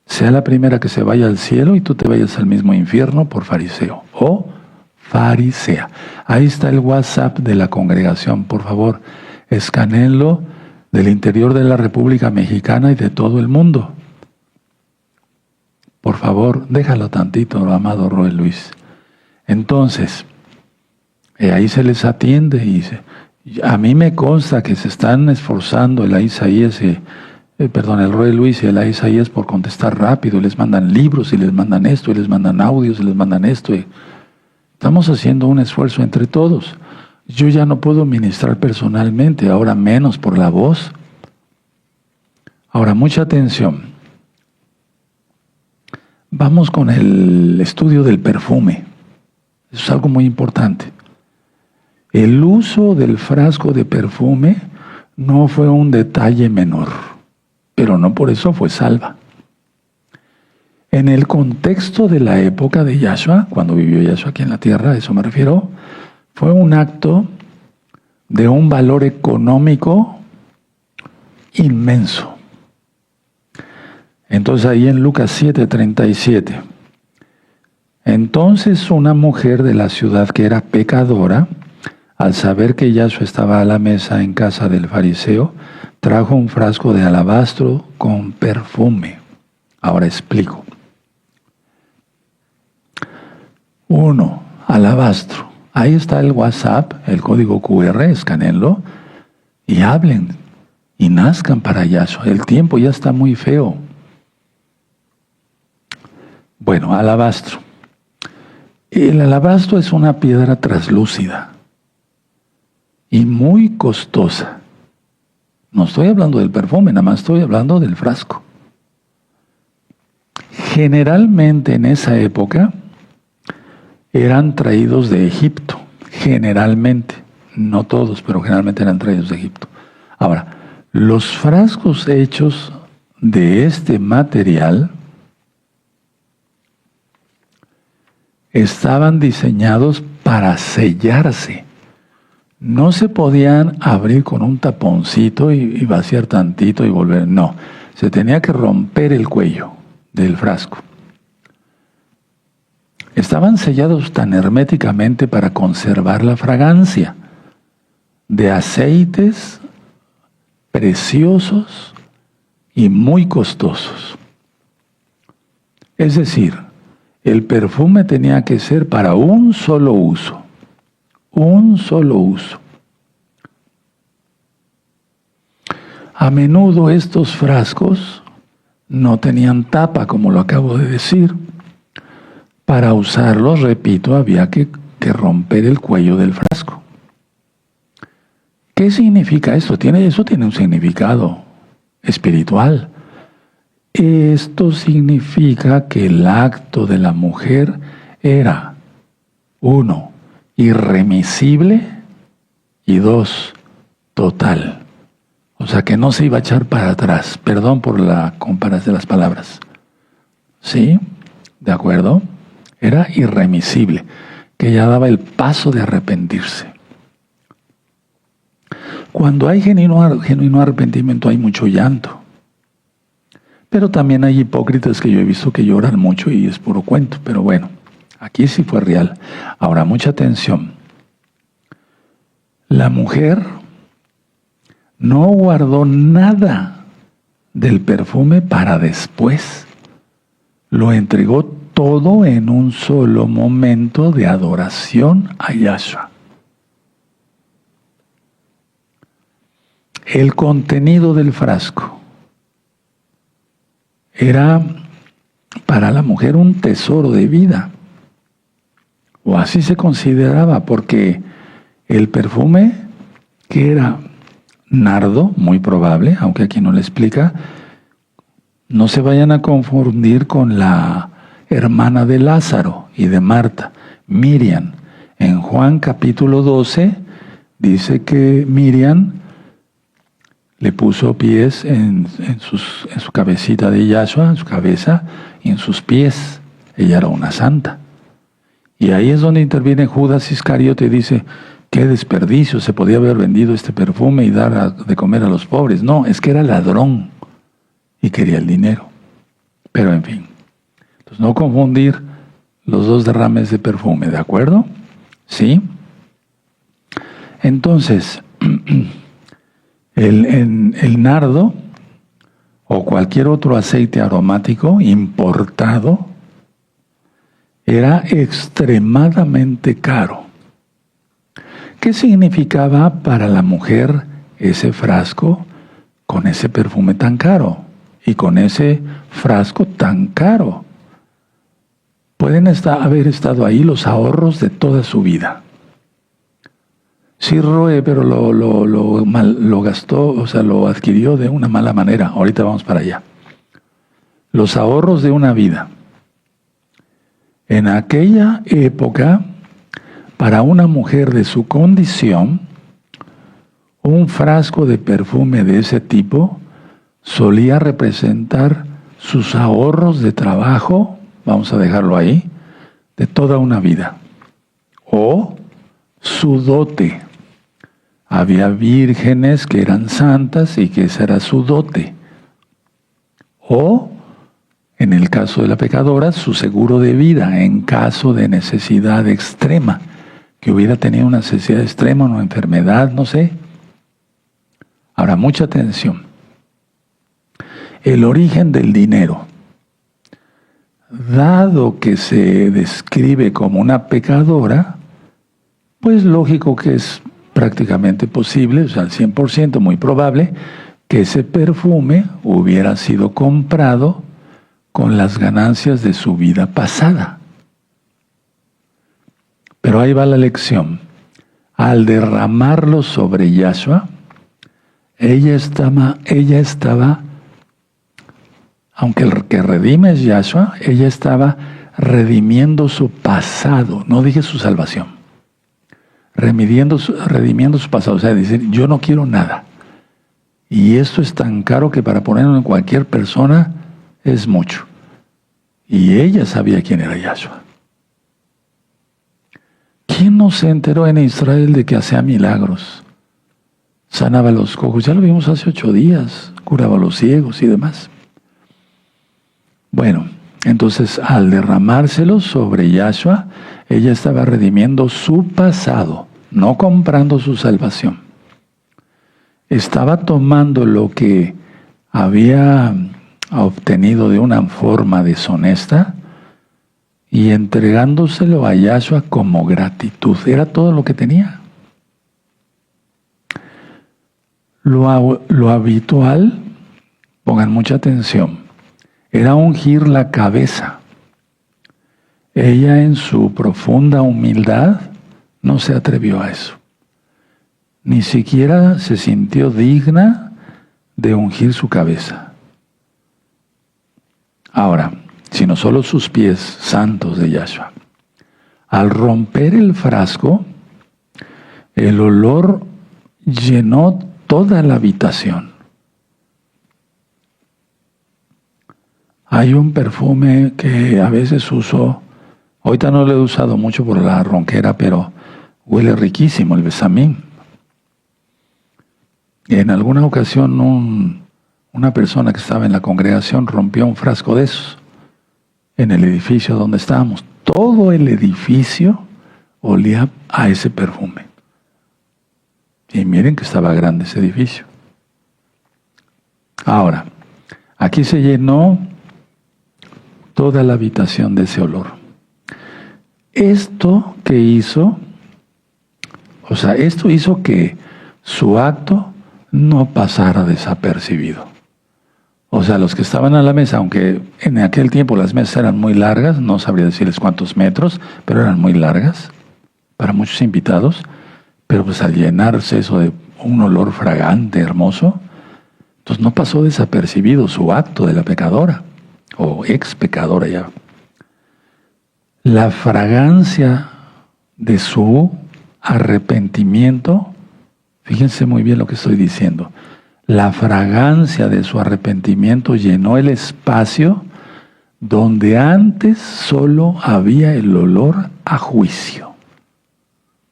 sea la primera que se vaya al cielo y tú te vayas al mismo infierno por fariseo o farisea. Ahí está el WhatsApp de la congregación, por favor, escanéenlo del interior de la República Mexicana y de todo el mundo. Por favor, déjalo tantito, amado Roel Luis. Entonces, ahí se les atiende y a mí me consta que se están esforzando el Roel Luis y el Isaías por contestar rápido, y les mandan libros y les mandan esto y les mandan audios y les mandan esto. Estamos haciendo un esfuerzo entre todos. Yo ya no puedo ministrar personalmente, ahora menos por la voz. Ahora, mucha atención. Vamos con el estudio del perfume. Eso es algo muy importante. El uso del frasco de perfume no fue un detalle menor, pero no por eso fue salva. En el contexto de la época de Yahshua, cuando vivió Yahshua aquí en la tierra, a eso me refiero, fue un acto de un valor económico inmenso. Entonces ahí en Lucas 7:37, entonces una mujer de la ciudad que era pecadora, al saber que Yahshua estaba a la mesa en casa del fariseo, trajo un frasco de alabastro con perfume. Ahora explico. 1. Alabastro. Ahí está el WhatsApp, el código QR, escanenlo y hablen y nazcan para Yahshua. El tiempo ya está muy feo. Bueno, alabastro. El alabastro es una piedra translúcida y muy costosa. No estoy hablando del perfume, nada más estoy hablando del frasco. Generalmente en esa época eran traídos de Egipto. Generalmente, no todos, pero generalmente eran traídos de Egipto. Ahora, los frascos hechos de este material estaban diseñados para sellarse. No se podían abrir con un taponcito y vaciar tantito y volver. No, se tenía que romper el cuello del frasco. Estaban sellados tan herméticamente para conservar la fragancia de aceites preciosos y muy costosos. Es decir, el perfume tenía que ser para un solo uso. Un solo uso. A menudo estos frascos no tenían tapa, como lo acabo de decir, Para usarlos, repito, había que romper el cuello del frasco. ¿Qué significa esto? Eso tiene un significado espiritual. Esto significa que el acto de la mujer era, 1, irremisible y 2, total. O sea, que no se iba a echar para atrás. Perdón por la comparación de las palabras. ¿Sí? ¿De acuerdo? Era irremisible, que ya daba el paso de arrepentirse. Cuando hay genuino arrepentimiento hay mucho llanto. Pero también hay hipócritas que yo he visto que lloran mucho y es puro cuento. Pero bueno, aquí sí fue real. Ahora, mucha atención. La mujer no guardó nada del perfume para después. Lo entregó todo en un solo momento de adoración a Yahshua. El contenido del frasco era para la mujer un tesoro de vida, o así se consideraba, porque el perfume, que era nardo, muy probable, aunque aquí no le explica, no se vayan a confundir con la hermana de Lázaro y de Marta, Miriam. En Juan capítulo 12 dice que Miriam le puso pies en su cabecita de Yahshua, en su cabeza y en sus pies. Ella era una santa. Y ahí es donde interviene Judas Iscariote y dice, qué desperdicio, se podía haber vendido este perfume y dar de comer a los pobres. No, es que era ladrón y quería el dinero. Pero en fin, entonces no confundir los dos derrames de perfume, ¿de acuerdo? ¿Sí? Entonces, el nardo o cualquier otro aceite aromático importado era extremadamente caro. ¿Qué significaba para la mujer ese frasco con ese perfume tan caro y con ese frasco tan caro? Pueden haber estado ahí los ahorros de toda su vida. Sí, Roe, pero lo gastó, o sea, lo adquirió de una mala manera. Ahorita vamos para allá. Los ahorros de una vida. En aquella época, para una mujer de su condición, un frasco de perfume de ese tipo solía representar sus ahorros de trabajo, vamos a dejarlo ahí, de toda una vida. O su dote. Había vírgenes que eran santas y que esa era su dote. O, en el caso de la pecadora, su seguro de vida en caso de necesidad extrema, que hubiera tenido una necesidad extrema, una enfermedad, no sé. Ahora, mucha atención. El origen del dinero. Dado que se describe como una pecadora, pues lógico que es prácticamente posible, o sea, al 100% muy probable, que ese perfume hubiera sido comprado con las ganancias de su vida pasada. Pero ahí va la lección. Al derramarlo sobre Yahshua, ella estaba, aunque el que redime es Yahshua, ella estaba redimiendo su pasado, no dije su salvación. Redimiendo su pasado, o sea, decir, yo no quiero nada. Y esto es tan caro que para ponerlo en cualquier persona es mucho. Y ella sabía quién era Yahshua. ¿Quién no se enteró en Israel de que hacía milagros? Sanaba a los cojos, ya lo vimos hace 8 días, curaba a los ciegos y demás. Bueno, entonces al derramárselo sobre Yahshua, ella estaba redimiendo su pasado, no comprando su salvación. Estaba tomando lo que había obtenido de una forma deshonesta y entregándoselo a Yahshua como gratitud. Era todo lo que tenía. Lo habitual, pongan mucha atención, era ungir la cabeza. ella en su profunda humildad no se atrevió a eso. Ni siquiera se sintió digna de ungir su cabeza. Ahora, sino solo sus pies santos de Yahshua. Al romper el frasco, el olor llenó toda la habitación. Hay un perfume que a veces uso, ahorita no lo he usado mucho por la ronquera, pero huele riquísimo, el besamín. En alguna ocasión una persona que estaba en la congregación rompió un frasco de esos en el edificio donde estábamos. Todo el edificio olía a ese perfume. Y miren que estaba grande ese edificio. Ahora, aquí se llenó toda la habitación de ese olor. Esto que hizo, esto hizo que su acto no pasara desapercibido. Los que estaban a la mesa, aunque en aquel tiempo las mesas eran muy largas, no sabría decirles cuántos metros, pero eran muy largas para muchos invitados, pero pues al llenarse eso de un olor fragante, hermoso, entonces no pasó desapercibido su acto de la pecadora, o ex pecadora ya. La fragancia de su arrepentimiento, fíjense muy bien lo que estoy diciendo, la fragancia de su arrepentimiento llenó el espacio donde antes solo había el olor a juicio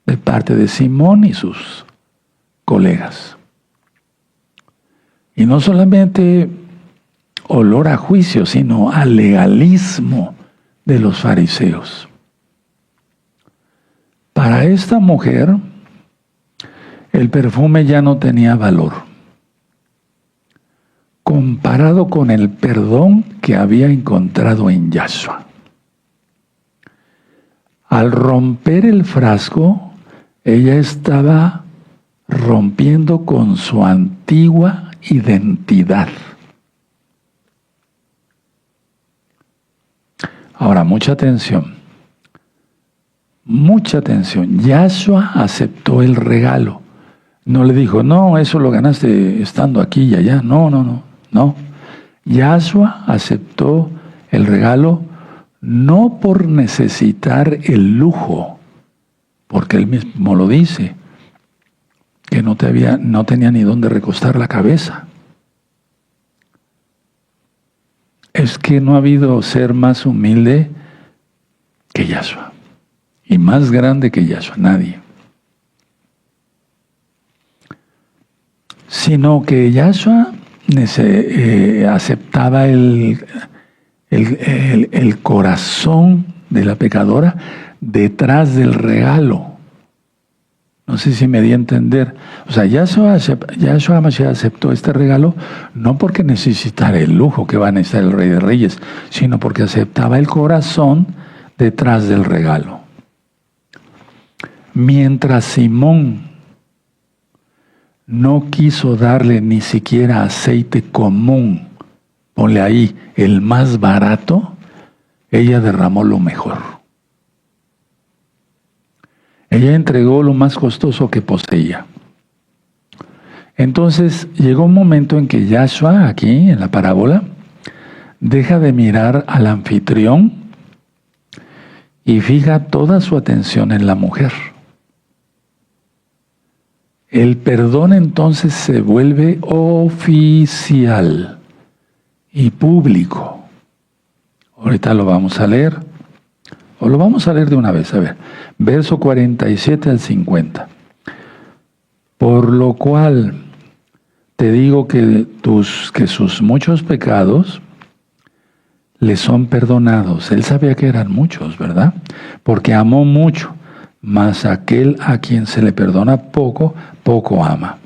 de parte de Simón y sus colegas. Y no solamente olor a juicio, sino al legalismo de los fariseos. Para esta mujer, el perfume ya no tenía valor, comparado con el perdón que había encontrado en Yahshua. Al romper el frasco, ella estaba rompiendo con su antigua identidad. Ahora, mucha atención. Mucha atención. Yahshua aceptó el regalo. No le dijo, no, eso lo ganaste estando aquí y allá. No. Yahshua aceptó el regalo no por necesitar el lujo, porque él mismo lo dice, que no tenía ni dónde recostar la cabeza. Es que no ha habido ser más humilde que Yahshua, y más grande que Yahshua, nadie. Sino que Yahshua aceptaba el corazón de la pecadora detrás del regalo. No sé si me di a entender. Yahshua Mashiach aceptó este regalo no porque necesitara el lujo que va a necesitar el Rey de Reyes, sino porque aceptaba el corazón detrás del regalo. Mientras Simón no quiso darle ni siquiera aceite común, ponle ahí el más barato, ella derramó lo mejor. Ella entregó lo más costoso que poseía. Entonces llegó un momento en que Yahshua, aquí en la parábola, deja de mirar al anfitrión y fija toda su atención en la mujer. El perdón entonces se vuelve oficial y público. Ahorita lo vamos a leer. O lo vamos a leer de una vez. A ver, verso 47 al 50. Por lo cual te digo que sus muchos pecados le son perdonados. Él sabía que eran muchos, ¿verdad? Porque amó mucho. Mas aquel a quien se le perdona poco, poco ama.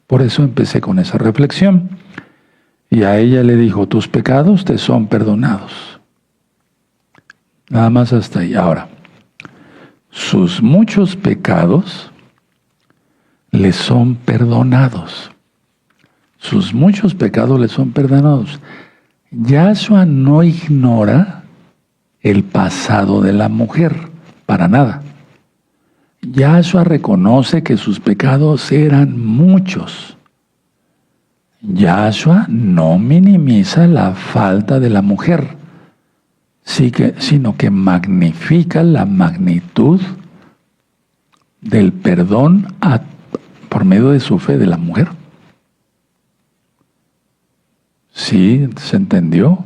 Por eso empecé con esa reflexión. Y a ella le dijo, tus pecados te son perdonados. Nada más hasta ahí. Ahora, sus muchos pecados le son perdonados. Sus muchos pecados le son perdonados. Yahshua no ignora el pasado de la mujer, para nada. Yahshua reconoce que sus pecados eran muchos. Yahshua no minimiza la falta de la mujer, sino que magnifica la magnitud del perdón por medio de su fe de la mujer. ¿Sí? ¿Se entendió?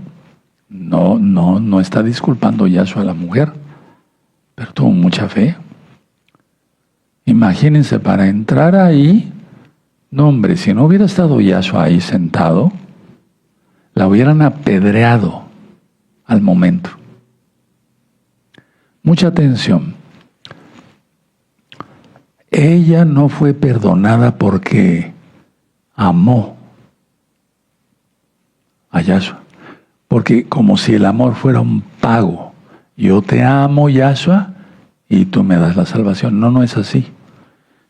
No está disculpando Yahshua a la mujer, pero tuvo mucha fe. Imagínense, para entrar ahí, no hombre, si no hubiera estado Yahshua ahí sentado, la hubieran apedreado al momento. Mucha atención. Ella no fue perdonada porque amó a Yahshua. Porque como si el amor fuera un pago. Yo te amo, Yahshua, y tú me das la salvación. No es así.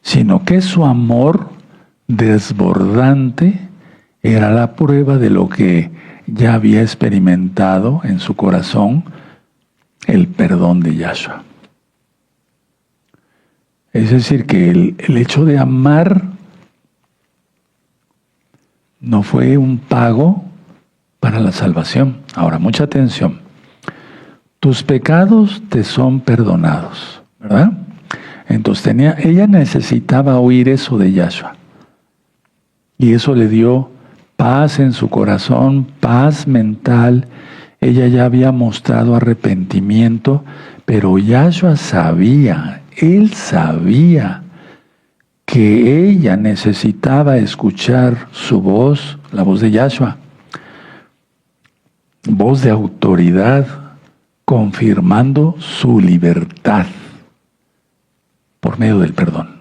Sino que su amor desbordante era la prueba de lo que ya había experimentado en su corazón, el perdón de Yahshua. Es decir, que el hecho de amar no fue un pago para la salvación. Ahora, mucha atención. Tus pecados te son perdonados, ¿verdad? Entonces ella necesitaba oír eso de Yahshua. Y eso le dio paz en su corazón, paz mental. Ella ya había mostrado arrepentimiento, pero Yahshua sabía, él sabía que ella necesitaba escuchar su voz, la voz de Yahshua, voz de autoridad, confirmando su libertad por medio del perdón.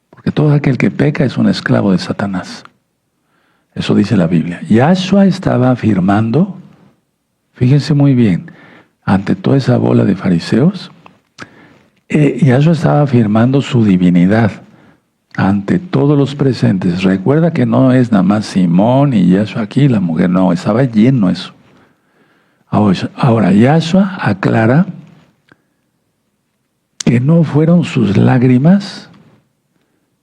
Porque todo aquel que peca es un esclavo de Satanás. Eso dice la Biblia. Yahshua estaba afirmando, fíjense muy bien, ante toda esa bola de fariseos, Yahshua estaba afirmando su divinidad ante todos los presentes. Recuerda que no es nada más Simón y Yahshua aquí, la mujer, no, estaba lleno eso. Ahora Yahshua aclara que no fueron sus lágrimas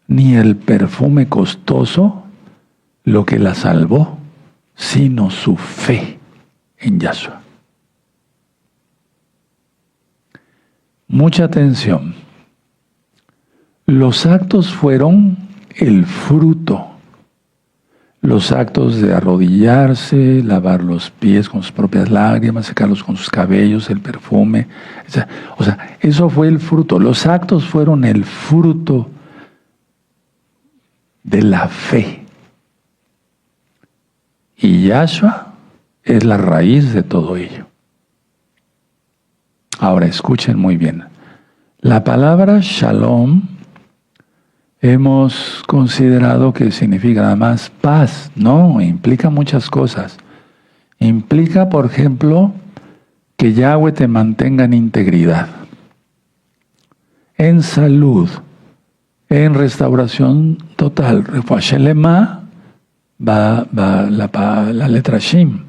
ni el perfume costoso lo que la salvó, sino su fe en Yahshua. Mucha atención. Los actos fueron el fruto. Los actos de arrodillarse, lavar los pies con sus propias lágrimas, secarlos con sus cabellos, el perfume. O sea, eso fue el fruto. Los actos fueron el fruto de la fe. Y Yahshua es la raíz de todo ello. Ahora escuchen muy bien. La palabra shalom hemos considerado que significa nada más paz. No, implica muchas cosas. Implica, por ejemplo, que Yahweh te mantenga en integridad, en salud, en restauración total. Refuah Shelema va la letra Shin.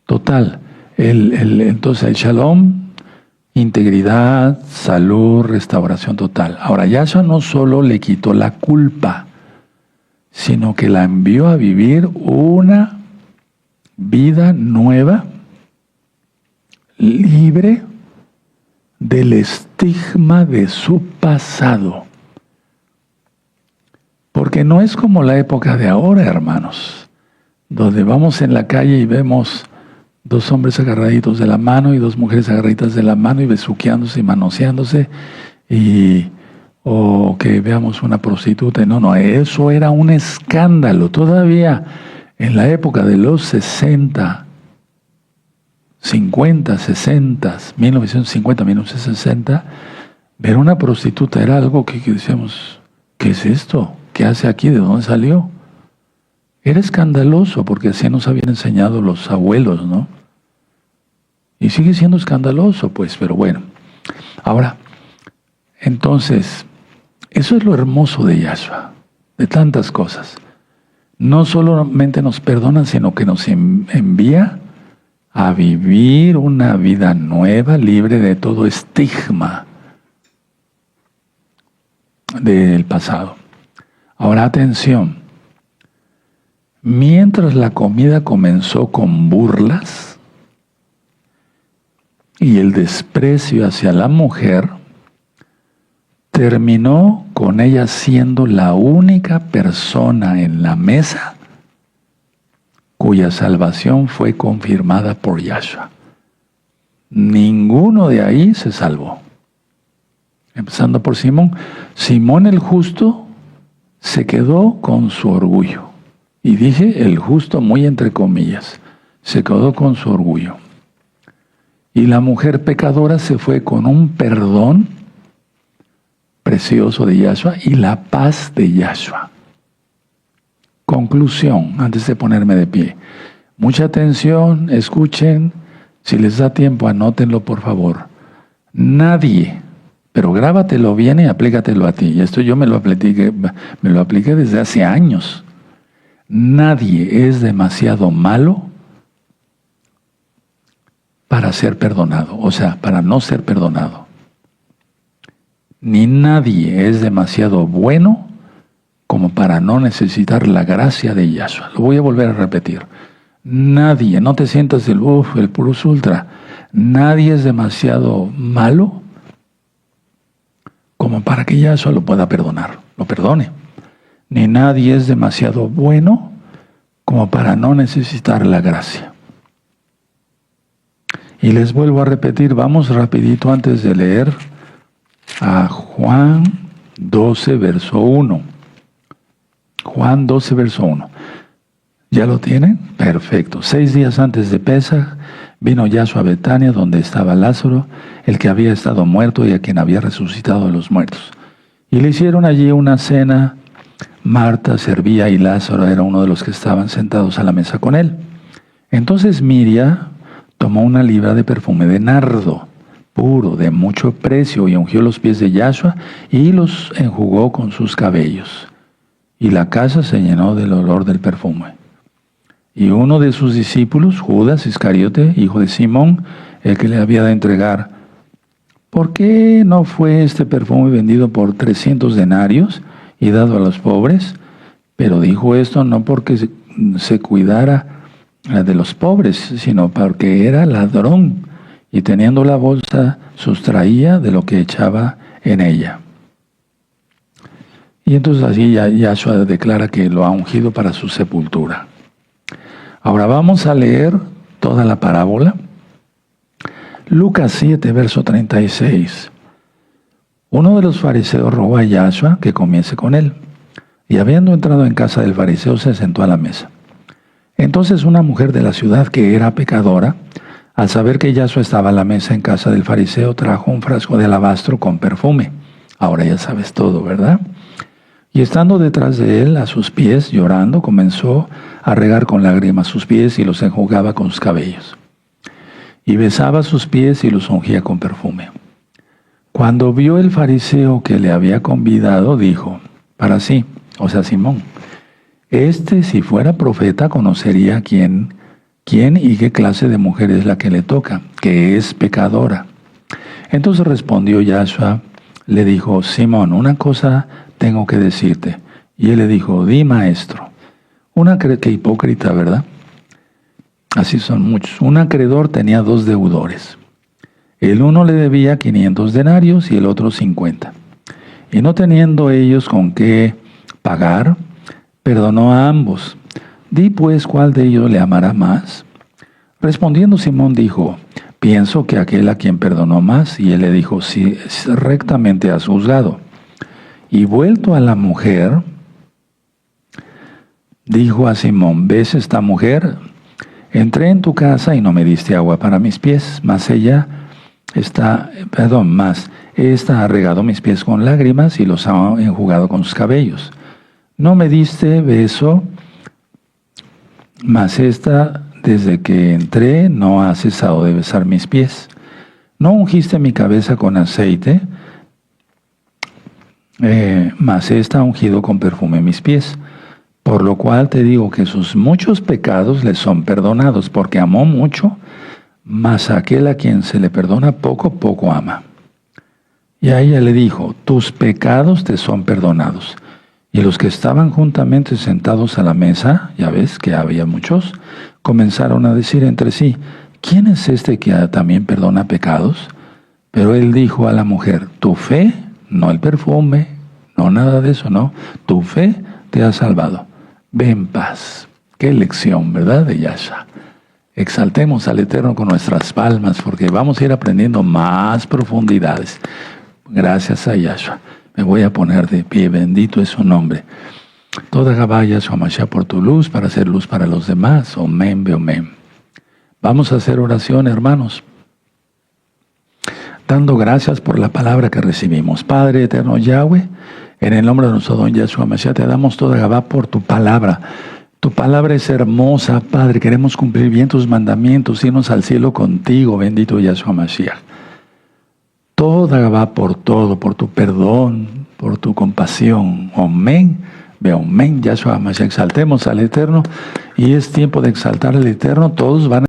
Total. Entonces el shalom, integridad, salud, restauración total. Ahora, Yahshua no solo le quitó la culpa, sino que la envió a vivir una vida nueva, libre del estigma de su pasado. Porque no es como la época de ahora, hermanos, donde vamos en la calle y vemos dos hombres agarraditos de la mano y dos mujeres agarraditas de la mano y besuqueándose y manoseándose, o que veamos una prostituta. No, eso era un escándalo. Todavía en la época de los 60, 50, 60, 1950, 1960, ver una prostituta era algo que decíamos, ¿qué es esto? ¿Qué hace aquí? ¿De dónde salió? Era escandaloso porque así nos habían enseñado los abuelos, ¿no? Y sigue siendo escandaloso, pues, pero bueno. Ahora, entonces, eso es lo hermoso de Yahshua, de tantas cosas. No solamente nos perdona, sino que nos envía a vivir una vida nueva, libre de todo estigma del pasado. Ahora atención, mientras la comida comenzó con burlas y el desprecio hacia la mujer, terminó con ella siendo la única persona en la mesa cuya salvación fue confirmada por Yahshua. Ninguno de ahí se salvó. Empezando por Simón. Simón el justo se quedó con su orgullo. Y dije el justo muy entre comillas. Se quedó con su orgullo. Y la mujer pecadora se fue con un perdón precioso de Yahshua y la paz de Yahshua. Conclusión, antes de ponerme de pie. Mucha atención, escuchen. Si les da tiempo, anótenlo por favor. Nadie, pero grábatelo bien y aplícatelo a ti. Y esto yo me lo apliqué desde hace años. Nadie es demasiado malo para ser perdonado, o sea, para no ser perdonado. Ni nadie es demasiado bueno como para no necesitar la gracia de Yahshua. Lo voy a volver a repetir. Nadie, no te sientas el plus ultra. Nadie es demasiado malo como para que Yahshua lo pueda perdonar, lo perdone. Ni nadie es demasiado bueno como para no necesitar la gracia. Y les vuelvo a repetir, vamos rapidito antes de leer a Juan 12, verso 1. Juan 12, verso 1. ¿Ya lo tienen? Perfecto. 6 días antes de Pesaj, vino Yahshua a Betania, donde estaba Lázaro, el que había estado muerto y a quien había resucitado de los muertos. Y le hicieron allí una cena. Marta servía y Lázaro era uno de los que estaban sentados a la mesa con él. Entonces Miriam tomó una libra de perfume de nardo puro, de mucho precio, y ungió los pies de Yahshua y los enjugó con sus cabellos. Y la casa se llenó del olor del perfume. Y uno de sus discípulos, Judas Iscariote, hijo de Simón, el que le había de entregar, ¿por qué no fue este perfume vendido por 300 denarios y dado a los pobres? Pero dijo esto no porque se cuidara de los pobres, sino porque era ladrón, y teniendo la bolsa sustraía de lo que echaba en ella. Y entonces así Yahshua declara que lo ha ungido para su sepultura. Ahora vamos a leer toda la parábola. Lucas 7, verso 36. Uno de los fariseos rogó a Yahshua que comiese con él, y habiendo entrado en casa del fariseo se sentó a la mesa. Entonces una mujer de la ciudad que era pecadora, al saber que Yahshua estaba a la mesa en casa del fariseo, trajo un frasco de alabastro con perfume. Ahora ya sabes todo, ¿verdad? Y estando detrás de él, a sus pies, llorando, comenzó a regar con lágrimas sus pies y los enjugaba con sus cabellos. Y besaba sus pies y los ungía con perfume. Cuando vio el fariseo que le había convidado, dijo para sí, o sea, Simón, si fuera profeta, conocería quién y qué clase de mujer es la que le toca, que es pecadora. Entonces respondió Yahshua, le dijo, Simón, una cosa tengo que decirte. Y él le dijo, di, maestro. Qué hipócrita, ¿verdad? Así son muchos. Un acreedor tenía 2 deudores. El uno le debía 500 denarios y el otro 50. Y no teniendo ellos con qué pagar, perdonó a ambos. Di pues, ¿cuál de ellos le amará más? Respondiendo Simón dijo, pienso que aquel a quien perdonó más. Y él le dijo, sí, rectamente has juzgado. Y vuelto a la mujer, dijo a Simón, ¿ves esta mujer? Entré en tu casa y no me diste agua para mis pies, mas esta ha regado mis pies con lágrimas y los ha enjugado con sus cabellos. No me diste beso, mas esta, desde que entré, no ha cesado de besar mis pies. No ungiste mi cabeza con aceite, mas esta ha ungido con perfume mis pies. Por lo cual te digo que sus muchos pecados le son perdonados, porque amó mucho, mas aquel a quien se le perdona poco, poco ama. Y a ella le dijo, tus pecados te son perdonados. Y los que estaban juntamente sentados a la mesa, ya ves que había muchos, comenzaron a decir entre sí, ¿quién es este que también perdona pecados? Pero él dijo a la mujer, tu fe, no el perfume, no nada de eso, no, tu fe te ha salvado. Ve en paz. Qué lección, ¿verdad? De Yahshua. Exaltemos al Eterno con nuestras palmas, porque vamos a ir aprendiendo más profundidades. Gracias a Yahshua. Me voy a poner de pie, bendito es su nombre. Toda Gabá Yahshua Mashiach por tu luz, para hacer luz para los demás. Omen, beomen. Vamos a hacer oración, hermanos, dando gracias por la palabra que recibimos. Padre eterno Yahweh, en el nombre de nuestro don Yahshua Mashiach, te damos toda Gabá por tu palabra. Tu palabra es hermosa, Padre. Queremos cumplir bien tus mandamientos, irnos al cielo contigo, bendito Yahshua Mashiach. Toda Gabá por todo, por tu perdón, por tu compasión. Amén. Amén, Yahshua Mashiach. Exaltemos al Eterno, y es tiempo de exaltar al Eterno. Todos van a